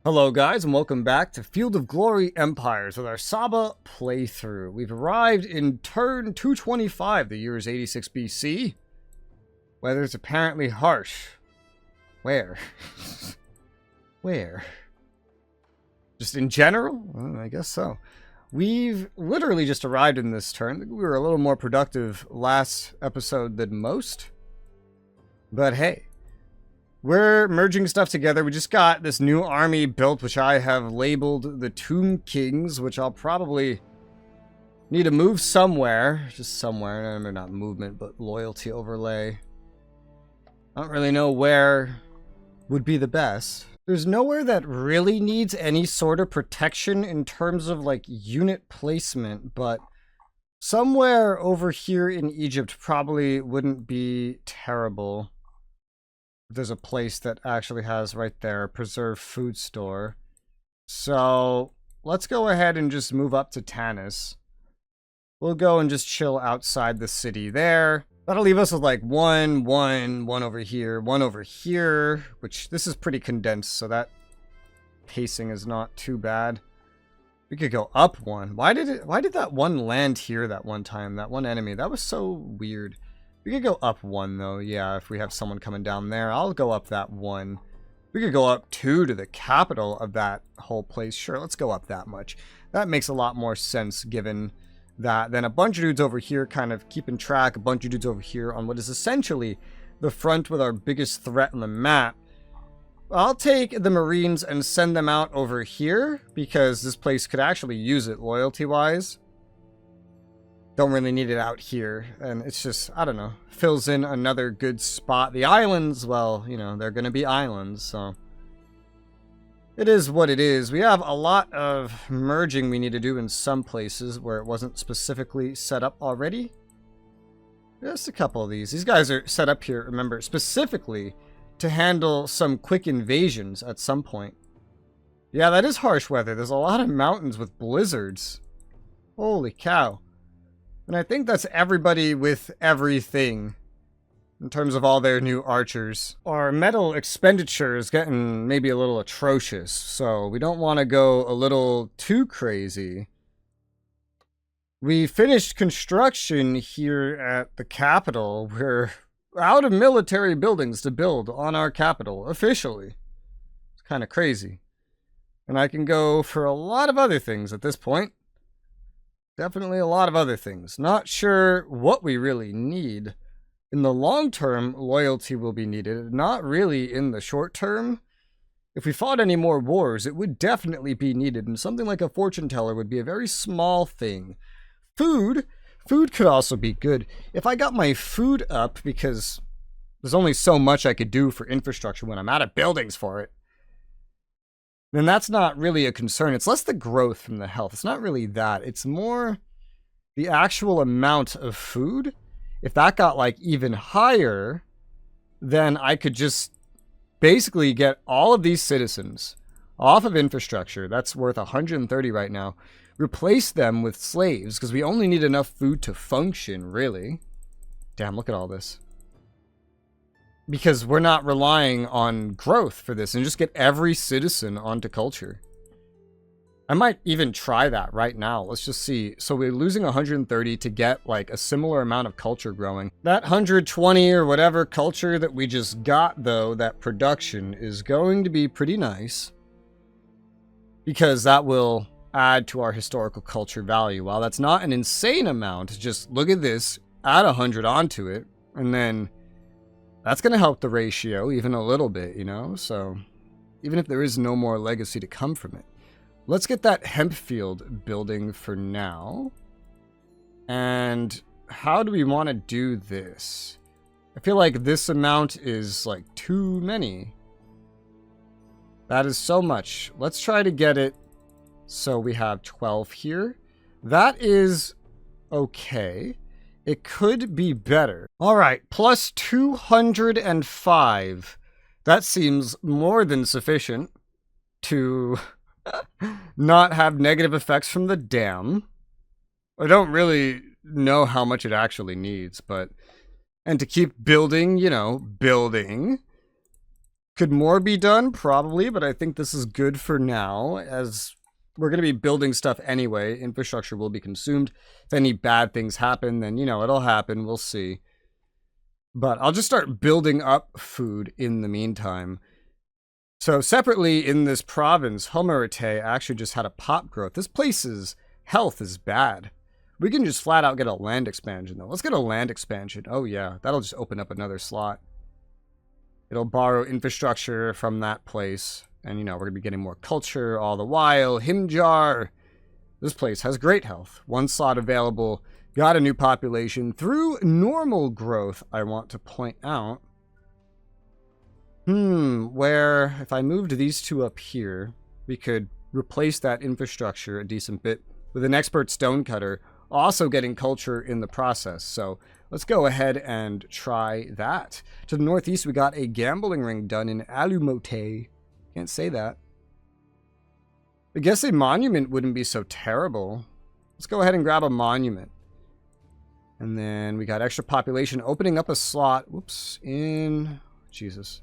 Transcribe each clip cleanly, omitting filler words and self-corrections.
Hello guys and welcome back to Field of Glory Empires with our Saba playthrough. We've arrived in turn 225, the year is 86 BC. Weather's apparently harsh. Where? Where? Just in general? Well, I guess so. We've literally just arrived in this turn. We were a little more productive last episode than most. But hey. We're merging stuff together. We just got this new army built, which I have labeled the Tomb Kings, which I'll probably need to move somewhere. Just somewhere. Not movement, but loyalty overlay. I don't really know where would be the best. There's nowhere that really needs any sort of protection in terms of, like, unit placement, but somewhere over here in Egypt probably wouldn't be terrible. There's a place that actually has right there, preserved food store. So let's go ahead and just move up to Tanis. We'll go and just chill outside the city there. That'll leave us with like one over here, which this is pretty condensed, so that pacing is not too bad. We could go up one. Why did that one land here that one time? That one enemy, that was so weird. We could go up one, though. Yeah, if we have someone coming down there, I'll go up that one. We could go up two to the capital of that whole place. Sure, let's go up that much. That makes a lot more sense, given that. Then a bunch of dudes over here kind of keeping track. A bunch of dudes over here on what is essentially the front with our biggest threat on the map. I'll take the Marines and send them out over here, because this place could actually use it loyalty-wise. Don't really need it out here, and it's just, I don't know, fills in another good spot. The islands, well, you know, they're gonna be islands, so it is what it is. We have a lot of merging we need to do in some places where it wasn't specifically set up already. Just a couple of these. These guys are set up here, remember, specifically to handle some quick invasions at some point. Yeah, that is harsh weather. There's a lot of mountains with blizzards. Holy cow. And I think that's everybody with everything in terms of all their new archers. Our metal expenditure is getting maybe a little atrocious, so we don't want to go a little too crazy. We finished construction here at the capital. We're out of military buildings to build on our capital, officially. It's kind of crazy. And I can go for a lot of other things at this point. Definitely a lot of other things. Not sure what we really need. In the long term, loyalty will be needed. Not really in the short term. If we fought any more wars, it would definitely be needed. And something like a fortune teller would be a very small thing. Food. Food could also be good. If I got my food up, because there's only so much I could do for infrastructure when I'm out of buildings for it, then that's not really a concern. It's less the growth from the health. It's not really that. It's more the actual amount of food. If that got like even higher, then I could just basically get all of these citizens off of infrastructure. That's worth 130 right now. Replace them with slaves, because we only need enough food to function, really. Damn, look at all this. Because we're not relying on growth for this, and just get every citizen onto culture. I might even try that right now. Let's just see. So we're losing 130 to get like a similar amount of culture growing. That 120 or whatever culture that we just got, though, that production is going to be pretty nice. Because that will add to our historical culture value. While that's not an insane amount, just look at this, add 100 onto it, and then that's going to help the ratio even a little bit, you know? So even if there is no more legacy to come from it. Let's get that hemp field building for now. And how do we want to do this? I feel like this amount is like too many. That is so much. Let's try to get it so we have 12 here. That is okay. It could be better. All right, plus 205. That seems more than sufficient to not have negative effects from the dam. I don't really know how much it actually needs, but... And to keep building, you know, building. Could more be done? Probably, but I think this is good for now, as we're going to be building stuff anyway. Infrastructure will be consumed. If any bad things happen, then, you know, it'll happen. We'll see. But I'll just start building up food in the meantime. So separately in this province, Konglomerat actually just had a pop growth. This place's health is bad. We can just flat out get a land expansion, though. Let's get a land expansion. Oh, yeah. That'll just open up another slot. It'll borrow infrastructure from that place. And, you know, we're going to be getting more culture all the while. Himjar. This place has great health. 1 slot available. Got a new population through normal growth, I want to point out. Where if I moved these 2 up here, we could replace that infrastructure a decent bit with an expert stonecutter, also getting culture in the process. So let's go ahead and try that. To the northeast, we got a gambling ring done in Alumote. Can't say that. I guess a monument wouldn't be so terrible. Let's go ahead and grab a monument. And then we got extra population opening up a slot. Whoops. In... Jesus.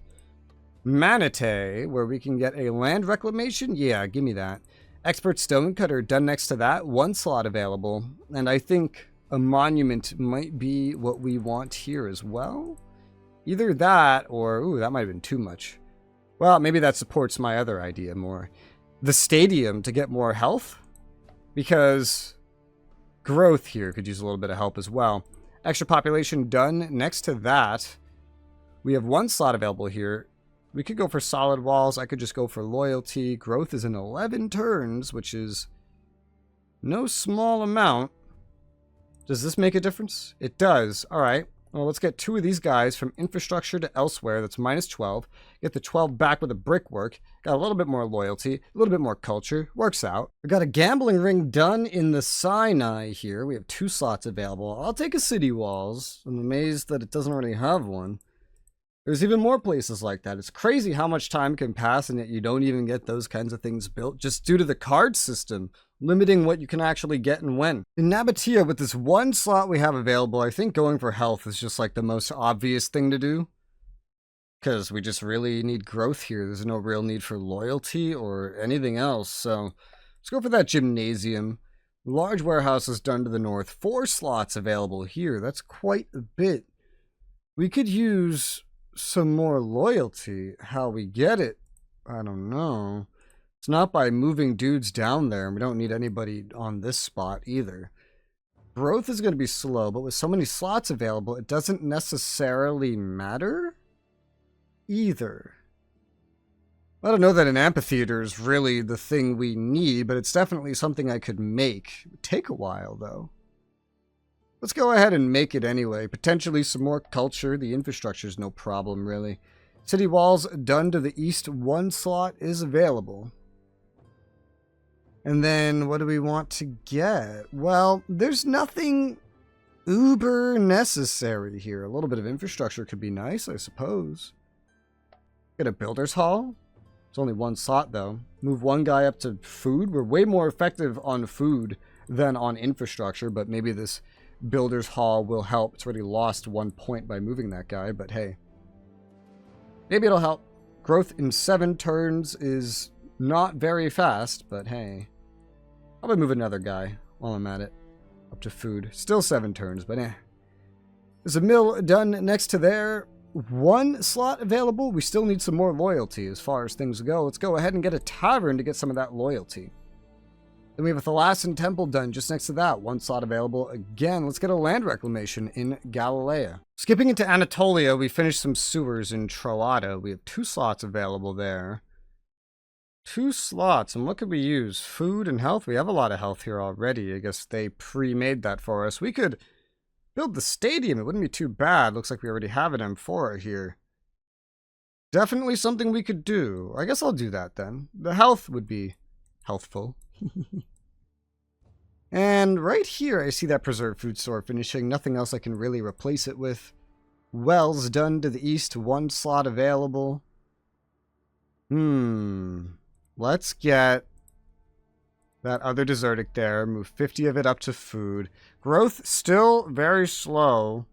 Manatee, where we can get a land reclamation. Yeah, give me that. Expert stonecutter done next to that. 1 slot available. And I think a monument might be what we want here as well. Either that or... Ooh, that might have been too much. Well, maybe that supports my other idea more. The stadium to get more health. Because growth here could use a little bit of help as well. Extra population done next to that. We have 1 slot available here. We could go for solid walls. I could just go for loyalty. Growth is in 11 turns, which is no small amount. Does this make a difference? It does. All right. Well, let's get 2 of these guys from infrastructure to elsewhere. That's minus 12. Get the 12 back with a brickwork. Got a little bit more loyalty, a little bit more culture. Works out. We got a gambling ring done in the Sinai here. We have 2 slots available. I'll take a city walls. I'm amazed that it doesn't already have one. There's even more places like that. It's crazy how much time can pass and yet you don't even get those kinds of things built just due to the card system, limiting what you can actually get and when. In Nabatea, with this 1 slot we have available, I think going for health is just like the most obvious thing to do. Because we just really need growth here. There's no real need for loyalty or anything else. So let's go for that gymnasium. Large warehouse is done to the north. 4 slots available here. That's quite a bit. We could use some more loyalty. How we get it, I don't know. It's not by moving dudes down there. We don't need anybody on this spot either. Growth is going to be slow, but with so many slots available, it doesn't necessarily matter either. I don't know that an amphitheater is really the thing we need, but it's definitely something I could make. It would take a while, though. Let's go ahead and make it anyway. Potentially some more culture. The infrastructure is no problem, really. City walls done to the east. 1 slot is available. And then what do we want to get? Well, there's nothing uber necessary here. A little bit of infrastructure could be nice, I suppose. Get a builder's hall. It's only 1 slot, though. Move 1 guy up to food. We're way more effective on food than on infrastructure, but maybe this builder's hall will help. It's already lost 1 point by moving that guy, but hey. Maybe it'll help. Growth in 7 turns is not very fast, but hey. I'll move another guy while I'm at it. Up to food. Still 7 turns, but eh. There's a mill done next to there. 1 slot available. We still need some more loyalty as far as things go. Let's go ahead and get a tavern to get some of that loyalty. Then we have a Thalassan temple done just next to that. 1 slot available. Again, let's get a land reclamation in Galilee. Skipping into Anatolia, we finished some sewers in Troada. We have 2 slots available there. 2 slots. And what could we use? Food and health? We have a lot of health here already. I guess they pre-made that for us. We could build the stadium. It wouldn't be too bad. Looks like we already have an M4 here. Definitely something we could do. I guess I'll do that then. The health would be healthful. And right here, I see that preserved food store finishing. Nothing else I can really replace it with. Wells done to the east. 1 slot available. Let's get that other desertic there. Move 50 of it up to food. Growth still very slow.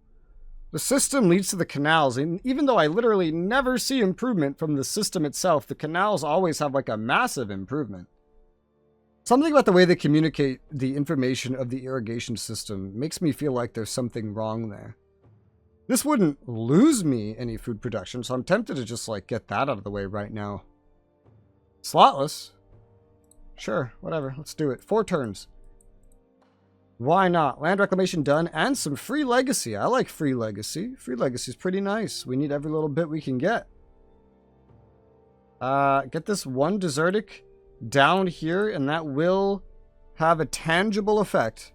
The system leads to the canals, and even though I literally never see improvement from the system itself, the canals always have like a massive improvement. Something about the way they communicate the information of the irrigation system makes me feel like there's something wrong there. This wouldn't lose me any food production, so I'm tempted to just like get that out of the way right now. Slotless? Sure, whatever, let's do it. 4 turns. Why not? Land reclamation done and some free legacy. I like free legacy. Free legacy is pretty nice. We need every little bit we can get. Get this one desertic down here, and that will have a tangible effect.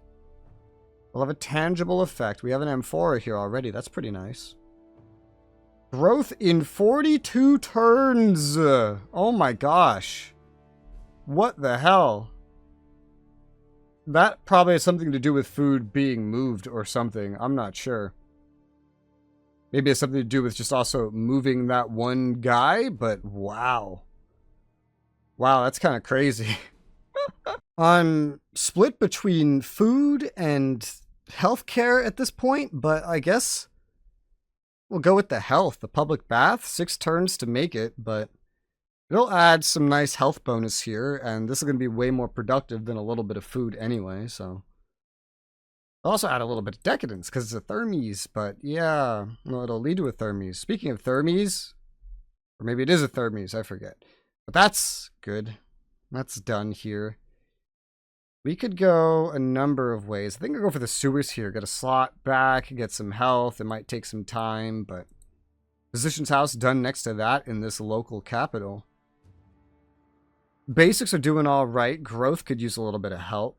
We'll have a tangible effect. We have an amphora here already. That's pretty nice. Growth in 42 turns. Oh my gosh. What the hell? That probably has something to do with food being moved or something. I'm not sure. Maybe it's something to do with just also moving that one guy, but wow. Wow, that's kind of crazy. I'm split between food and healthcare at this point, but I guess we'll go with the health. The public bath, 6 turns to make it, but it'll add some nice health bonus here, and this is going to be way more productive than a little bit of food anyway, so. I'll also add a little bit of decadence, because it's a Thermes, but yeah, well, it'll lead to a Thermes. Speaking of Thermes, or maybe it is a Thermes, I forget. But that's good. That's done here. We could go a number of ways. I think I'll go for the sewers here. Get a slot back, get some health. It might take some time, but physician's house done next to that in this local capital. Basics are doing all right. Growth could use a little bit of help.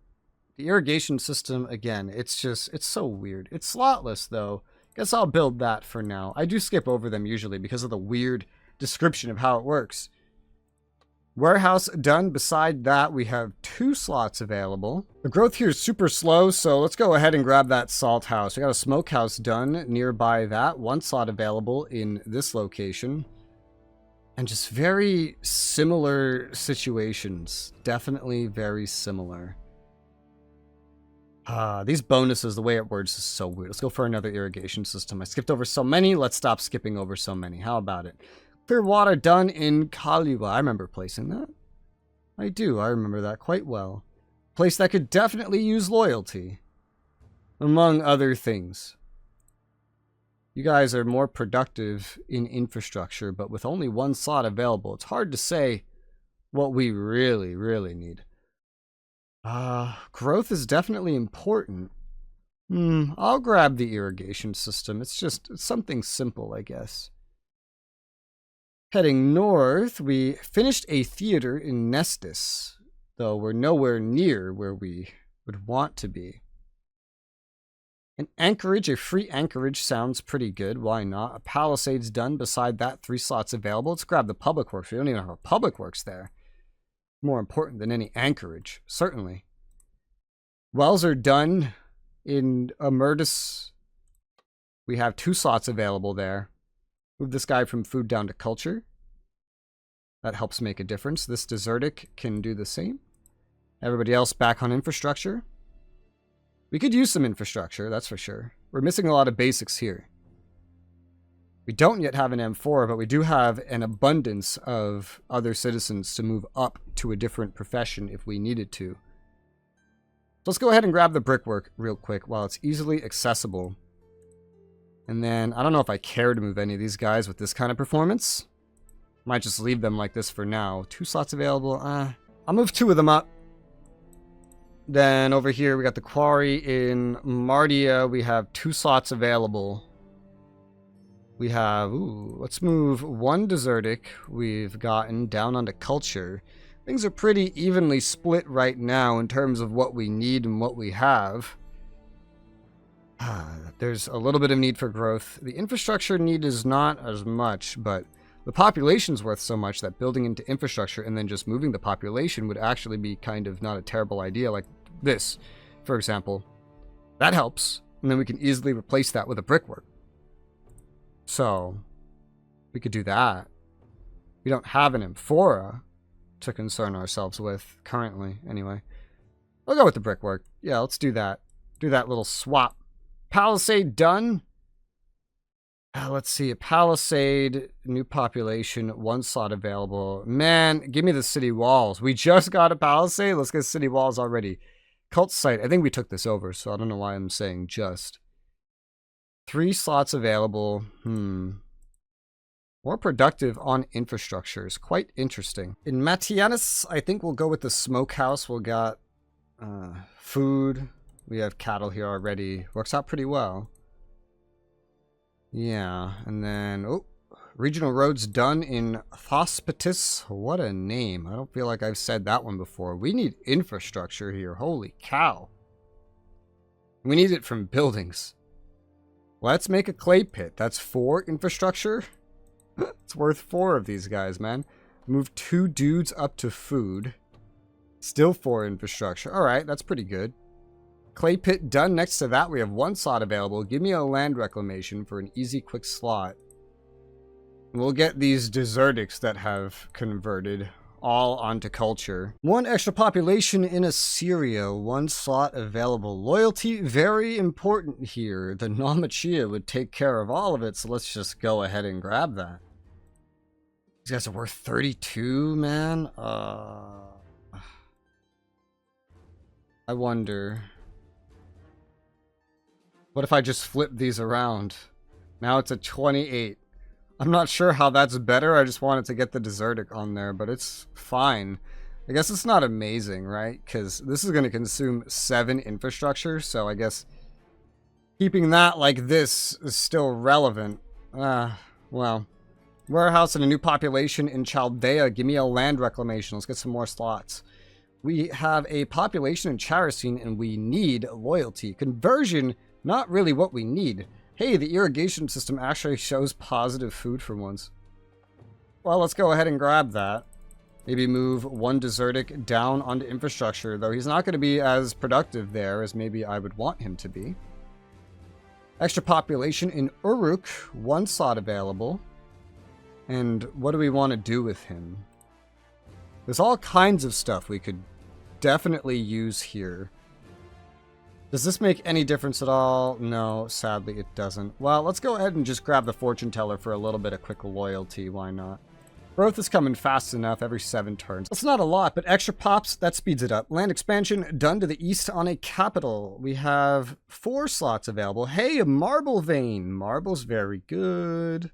The irrigation system, again, it's so weird. It's slotless, though. Guess I'll build that for now. I do skip over them usually because of the weird description of how it works. Warehouse done. Beside that, we have 2 slots available. The growth here is super slow, so let's go ahead and grab that salt house. We got a smokehouse done nearby that. 1 slot available in this location. And just very similar situations. Definitely very similar. These bonuses, the way it works is so weird. Let's go for another irrigation system. I skipped over so many. Let's stop skipping over so many. How about it? Clear water done in Kaluga. I remember placing that. I do. I remember that quite well. Place that could definitely use loyalty. Among other things. You guys are more productive in infrastructure, but with only 1 slot available, it's hard to say what we really, really need. Growth is definitely important. I'll grab the irrigation system. It's something simple, I guess. Heading north, we finished a theater in Nestus, though we're nowhere near where we would want to be. An anchorage, a free anchorage sounds pretty good. Why not? A palisades done. Beside that, 3 slots available. Let's grab the public works. We don't even have a public works there. More important than any anchorage, certainly. Wells are done in Emeritus. We have 2 slots available there. Move this guy from food down to culture. That helps make a difference. This desertic can do the same. Everybody else back on infrastructure. We could use some infrastructure, that's for sure. We're missing a lot of basics here. We don't yet have an M4, but we do have an abundance of other citizens to move up to a different profession if we needed to. So let's go ahead and grab the brickwork real quick while it's easily accessible. And then, I don't know if I care to move any of these guys with this kind of performance. Might just leave them like this for now. 2 slots available. I'll move 2 of them up. Then over here, we got the quarry in Mardia. We have 2 slots available. We have, let's move 1 desertic we've gotten down onto culture. Things are pretty evenly split right now in terms of what we need and what we have. There's a little bit of need for growth. The infrastructure need is not as much, but the population's worth so much that building into infrastructure and then just moving the population would actually be kind of not a terrible idea, like this, for example. That helps, and then we can easily replace that with a brickwork. So, we could do that. We don't have an amphora to concern ourselves with currently, anyway. We'll go with the brickwork. Yeah, let's do that. Do that little swap. Palisade done. Let's see. Palisade, new population, 1 slot available. Man, give me the city walls. We just got a palisade. Let's get city walls already. Cult site. I think we took this over, so I don't know why I'm saying just. 3 slots available. More productive on infrastructures. Quite interesting. In Matianus, I think we'll go with the smokehouse. We'll got food. We have cattle here already. Works out pretty well. Yeah, and then, oh, regional roads done in Thospitis. What a name. I don't feel like I've said that one before. We need infrastructure here. Holy cow. We need it from buildings. Let's make a clay pit. That's 4 infrastructure. It's worth 4 of these guys, man. Move 2 dudes up to food. Still 4 infrastructure. All right, that's pretty good. Clay pit done. Next to that, we have 1 slot available. Give me a land reclamation for an easy, quick slot. We'll get these desertics that have converted all onto culture. 1 extra population in Assyria. 1 slot available. Loyalty, very important here. The Namachia would take care of all of it, so let's just go ahead and grab that. These guys are worth 32, man. I wonder... What if I just flip these around? Now it's a 28. I'm not sure how that's better. I just wanted to get the desertic on there, but it's fine. I guess it's not amazing, right? Because this is going to consume 7 infrastructure, so I guess keeping that like this is still relevant. Well. Warehouse and a new population in Chaldea. Give me a land reclamation. Let's get some more slots. We have a population in Characine, and we need loyalty. Conversion... Not really what we need. Hey, the irrigation system actually shows positive food for once. Well, let's go ahead and grab that. Maybe move 1 desertic down onto infrastructure, though he's not going to be as productive there as maybe I would want him to be. Extra population in Uruk, 1 slot available. And what do we want to do with him? There's all kinds of stuff we could definitely use here. Does this make any difference at all? No, sadly it doesn't. Well, let's go ahead and just grab the fortune teller for a little bit of quick loyalty. Why not? Growth is coming fast enough every 7 turns. That's not a lot, but extra pops, that speeds it up. Land expansion done to the east on a capital. We have 4 slots available. Hey, a marble vein. Marble's very good.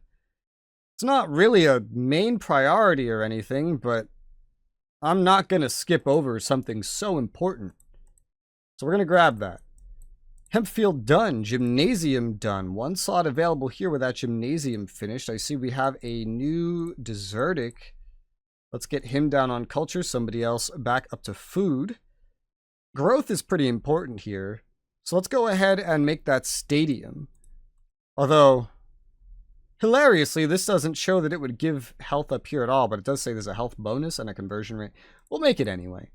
It's not really a main priority or anything, but I'm not going to skip over something so important. So we're going to grab that. Hemp field done. Gymnasium done. 1 slot available here with that gymnasium finished. I see we have a new desertic. Let's get him down on culture. Somebody else back up to food. Growth is pretty important here. So let's go ahead and make that stadium. Although, hilariously, this doesn't show that it would give health up here at all, but it does say there's a health bonus and a conversion rate. We'll make it anyway.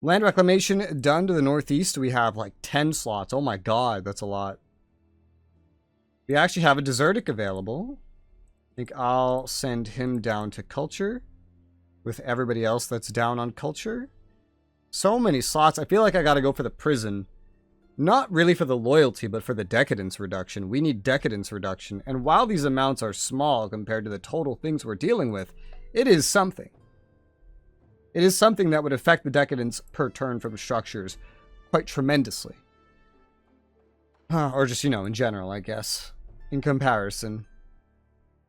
Land reclamation done to the northeast. We have like 10 slots. Oh my god, that's a lot. We actually have a desertic available. I think I'll send him down to culture with everybody else that's down on culture. So many slots. I feel like I gotta go for the prison. Not really for the loyalty, but for the decadence reduction. We need decadence reduction. And while these amounts are small compared to the total things we're dealing with, it is something. It is something that would affect the decadence per turn from structures quite tremendously. Or just, you know, in general, I guess. In comparison.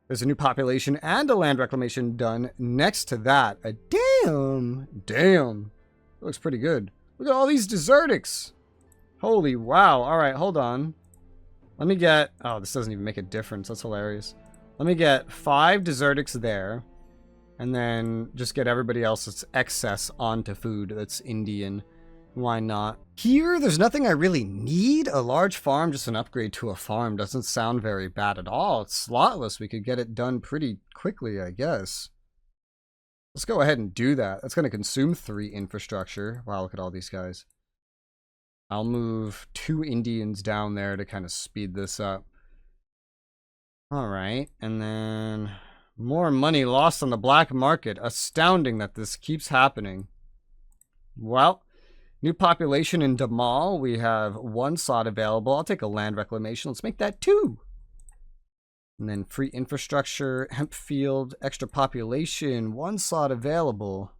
There's a new population and a land reclamation done next to that. Damn! It looks pretty good. Look at all these desertics! Holy wow. Alright, hold on. Let me get... Oh, this doesn't even make a difference. That's hilarious. Let me get 5 desertics there. And then just get everybody else's excess onto food that's Indian. Why not? Here, there's nothing I really need. A large farm, just an upgrade to a farm, doesn't sound very bad at all. It's slotless. We could get it done pretty quickly, I guess. Let's go ahead and do that. That's going to consume 3 infrastructure. Wow, look at all these guys. I'll move 2 Indians down there to kind of speed this up. Alright, and then... More money lost on the black market. Astounding that this keeps happening. Well, new population in Damal. We have 1 slot available. I'll take a land reclamation. Let's make that 2. And then free infrastructure, hemp field, extra population, 1 slot available.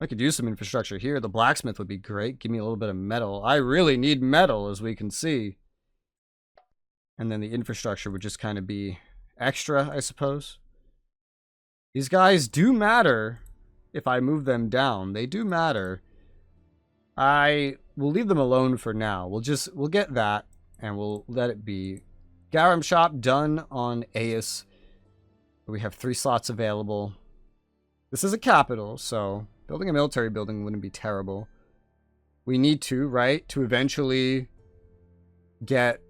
I could use some infrastructure here. The blacksmith would be great. Give me a little bit of metal. I really need metal, as we can see. And then the infrastructure would just kind of be extra, I suppose. These guys do matter if I move them down. They do matter. I will leave them alone for now. We'll get that, and we'll let it be. Garum shop done on Aes. We have 3 slots available. This is a capital, so building a military building wouldn't be terrible. We need to, right, to eventually get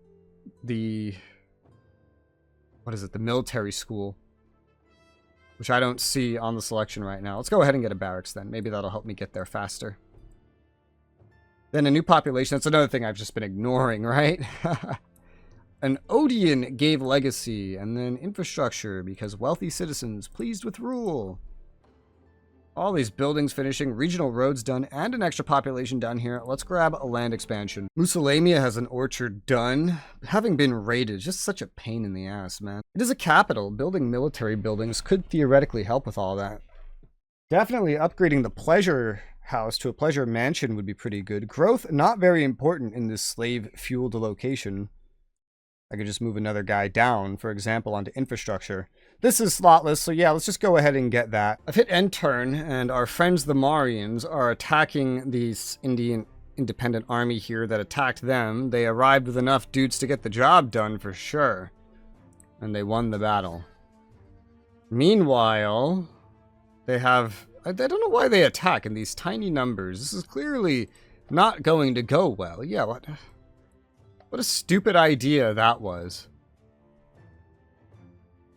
the, what is it, the military school, which I don't see on the selection right now. Let's go ahead and get a barracks then. Maybe that'll help me get there faster. Then a new population. That's another thing I've just been ignoring, right? An Odeon gave legacy, and then infrastructure, because wealthy citizens pleased with rule. All these buildings finishing, regional roads done, and an extra population down here. Let's grab a land expansion. Musalamia has an orchard done. Having been raided, just such a pain in the ass, man. It is a capital. Building military buildings could theoretically help with all that. Definitely upgrading the pleasure house to a pleasure mansion would be pretty good. Growth, not very important in this slave-fueled location. I could just move another guy down, for example, onto infrastructure. This is slotless, so yeah, let's just go ahead and get that. I've hit end turn, and our friends the Marians are attacking the Indian independent army here that attacked them. They arrived with enough dudes to get the job done for sure. And they won the battle. Meanwhile, they have... I don't know why they attack in these tiny numbers. This is clearly not going to go well. Yeah, what a stupid idea that was.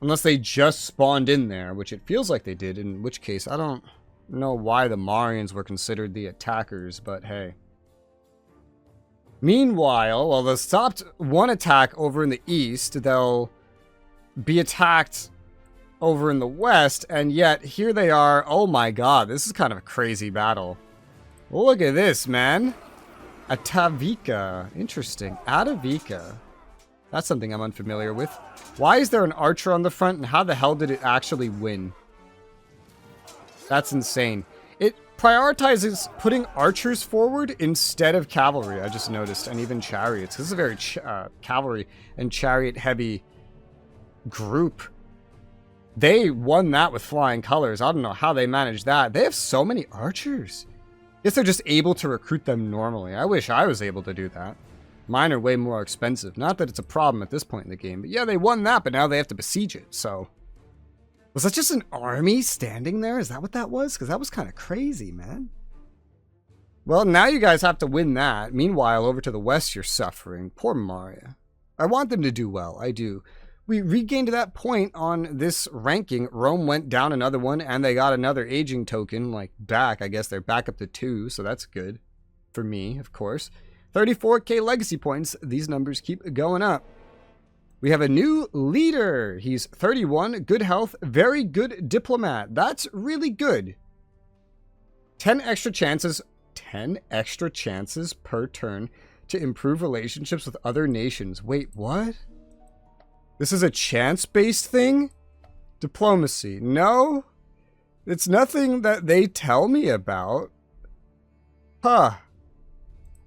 Unless they just spawned in there, which it feels like they did, in which case I don't know why the Marians were considered the attackers, but hey. Meanwhile, while they stopped one attack over in the east, they'll be attacked over in the west, and yet here they are. Oh my god, this is kind of a crazy battle. Look at this, man. Atavika. Interesting. Atavika. That's something I'm unfamiliar with. Why is there an archer on the front, and how the hell did it actually win? That's insane. It prioritizes putting archers forward instead of cavalry, I just noticed, and even chariots. This is a very cavalry and chariot heavy group. They won that with flying colors. I don't know how they managed that. They have so many archers. Guess they're just able to recruit them normally. I wish I was able to do that. Mine are way more expensive. Not that it's a problem at this point in the game. But yeah, they won that, but now they have to besiege it, so... Was that just an army standing there? Is that what that was? Because that was kind of crazy, man. Well, now you guys have to win that. Meanwhile, over to the west, you're suffering. Poor Maria. I want them to do well. I do. We regained that point on this ranking. Rome went down another one, and they got another aging token, like, back. I guess they're back up to 2, so that's good. For me, of course. 34k legacy points. These numbers keep going up. We have a new leader. He's 31, good health, very good diplomat. That's really good. 10 extra chances per turn to improve relationships with other nations. Wait, what? This is a chance-based thing? Diplomacy. No? It's nothing that they tell me about. Huh.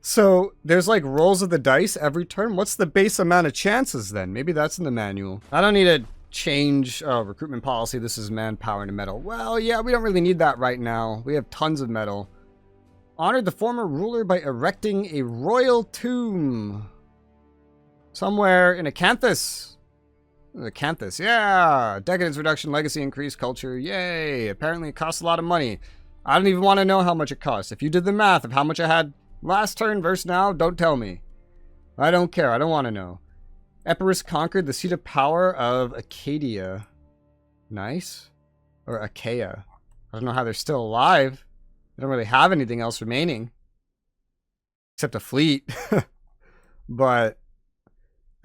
So, there's like rolls of the dice every turn? What's the base amount of chances then? Maybe that's in the manual. I don't need to change recruitment policy. This is manpower and metal. Well, yeah, we don't really need that right now. We have tons of metal. Honored the former ruler by erecting a royal tomb. Somewhere in Acanthus. Acanthus, yeah! Decadence reduction, legacy increase, culture, yay! Apparently it costs a lot of money. I don't even want to know how much it costs. If you did the math of how much I had last turn versus now, don't tell me. I don't care, I don't want to know. Epirus conquered the seat of power of Acadia. Nice. Or Achaia. I don't know how they're still alive. They don't really have anything else remaining. Except a fleet. But...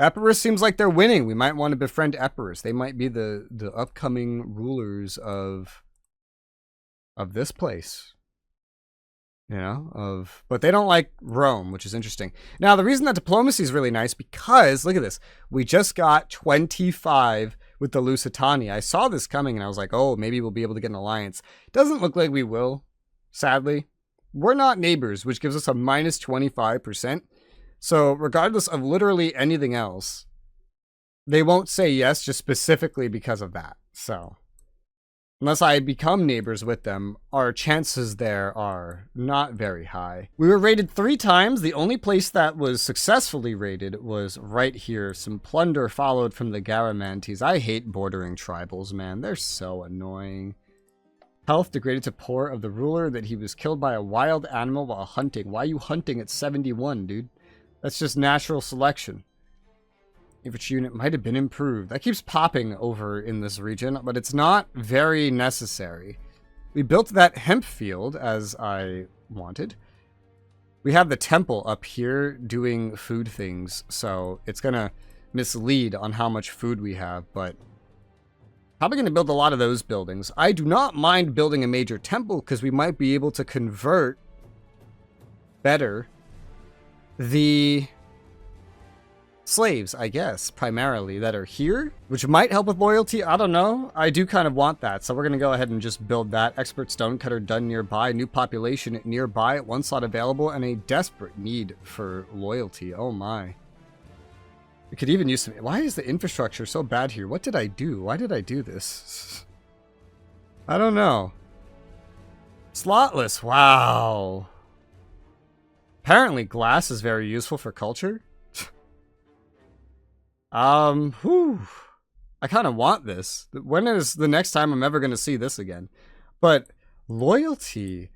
Epirus seems like they're winning. We might want to befriend Epirus. They might be the upcoming rulers of this place. You know, but they don't like Rome, which is interesting. Now, the reason that diplomacy is really nice, because, look at this, we just got 25 with the Lusitania. I saw this coming, and I was like, oh, maybe we'll be able to get an alliance. Doesn't look like we will, sadly. We're not neighbors, which gives us a minus 25%. So, regardless of literally anything else, they won't say yes just specifically because of that. So, unless I become neighbors with them, our chances there are not very high. We were raided 3 times. The only place that was successfully raided was right here. Some plunder followed from the Garamantes. I hate bordering tribals, man. They're so annoying. Health degraded to poor of the ruler that he was killed by a wild animal while hunting. Why are you hunting at 71, dude? That's just natural selection. Average unit might have been improved. That keeps popping over in this region, but it's not very necessary. We built that hemp field as I wanted. We have the temple up here doing food things, so it's going to mislead on how much food we have, but probably going to build a lot of those buildings. I do not mind building a major temple because we might be able to convert better the slaves, I guess, primarily, that are here, which might help with loyalty. I don't know. I do kind of want that, so we're going to go ahead and just build that. Expert stonecutter done nearby, new population nearby, 1 slot available, and a desperate need for loyalty. Oh my. We could even use some... Why is the infrastructure so bad here? What did I do? Why did I do this? I don't know. Slotless. Wow. Apparently glass is very useful for culture. Whew. I kind of want this. When is the next time I'm ever going to see this again? But loyalty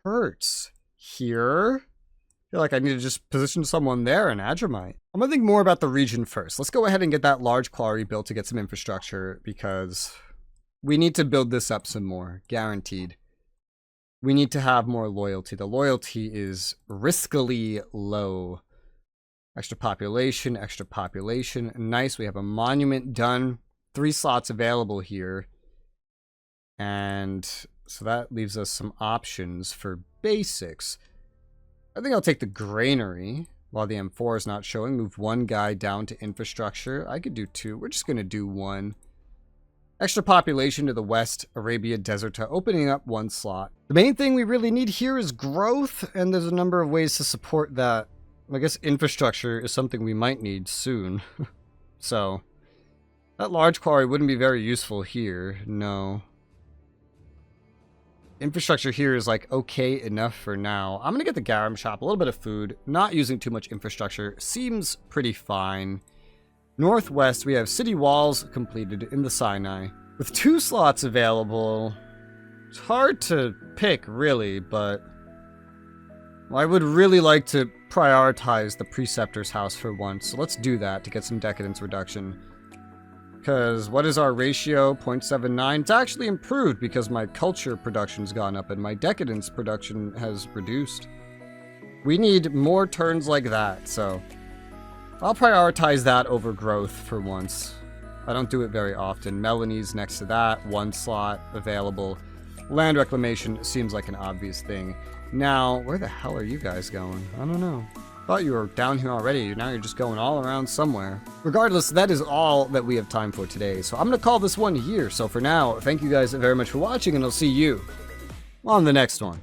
hurts here. I feel like I need to just position someone there in Adramite. I'm going to think more about the region first. Let's go ahead and get that large quarry built to get some infrastructure, because we need to build this up some more. Guaranteed. We need to have more loyalty. The loyalty is riskily low. Extra population, extra population. Nice, we have a monument done. 3 slots available here. And so that leaves us some options for basics. I think I'll take the granary while the M4 is not showing. Move 1 guy down to infrastructure. I could do 2. We're just going to do 1. Extra population to the west, Arabia Deserta, opening up 1 slot. The main thing we really need here is growth, and there's a number of ways to support that. I guess infrastructure is something we might need soon. So, that large quarry wouldn't be very useful here, no. Infrastructure here is like okay enough for now. I'm gonna get the garum shop, a little bit of food, not using too much infrastructure, seems pretty fine. Northwest, we have city walls completed in the Sinai. With 2 slots available, it's hard to pick really, but I would really like to prioritize the Preceptor's house for once, so let's do that to get some decadence reduction. Because what is our ratio? 0.79. It's actually improved because my culture production's gone up and my decadence production has reduced. We need more turns like that, so I'll prioritize that over growth for once. I don't do it very often. Melanie's next to that, 1 slot available. Land reclamation seems like an obvious thing. Now, where the hell are you guys going? I don't know. Thought you were down here already. Now you're just going all around somewhere. Regardless, that is all that we have time for today. So I'm going to call this one here. So for now, thank you guys very much for watching, and I'll see you on the next one.